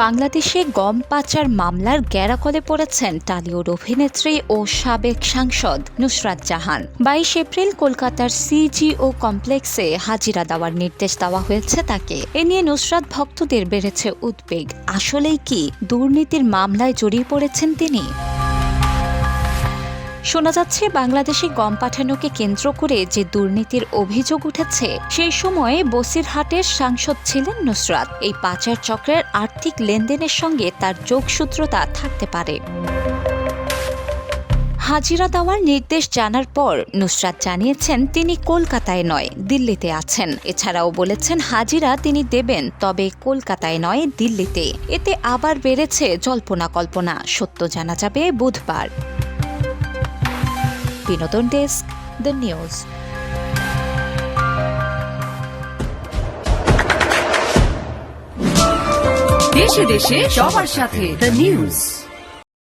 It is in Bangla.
বাংলাদেশে গম পাচার মামলার গ্যারাকলে পড়েছেন টলিউড অভিনেত্রী ও সাবেক সাংসদ নুসরাত জাহান। ২২ এপ্রিল কলকাতার সিজিও কমপ্লেক্সে হাজিরা দেওয়ার নির্দেশ দেওয়া হয়েছে তাকে। এ নিয়ে নুসরাত ভক্তদের বেড়েছে উদ্বেগ। আসলেই কি দুর্নীতির মামলায় জড়িয়ে পড়েছেন তিনি? শোনা যাচ্ছে বাংলাদেশে গম পাঠানোকে কেন্দ্র করে যে দুর্নীতির অভিযোগ উঠেছে সেই সময়ে বসিরহাটের সাংসদ ছিলেন নুসরাত। এই পাচার চক্রের আর্থিক লেনদেনের সঙ্গে তার যোগসূত্রতা থাকতে পারে। হাজিরা দেওয়ার নির্দেশ জানার পর নুসরাত জানিয়েছেন তিনি কলকাতায় নয় দিল্লিতে আছেন। এছাড়াও বলেছেন হাজিরা তিনি দেবেন, তবে কলকাতায় নয় দিল্লিতে। এতে আবার বেড়েছে জল্পনা কল্পনা। সত্য জানা যাবে বুধবার। বিনোদন ডেস্ক, দ্য নিউজ। দেশে দেশে সবার সাথে দ্য নিউজ।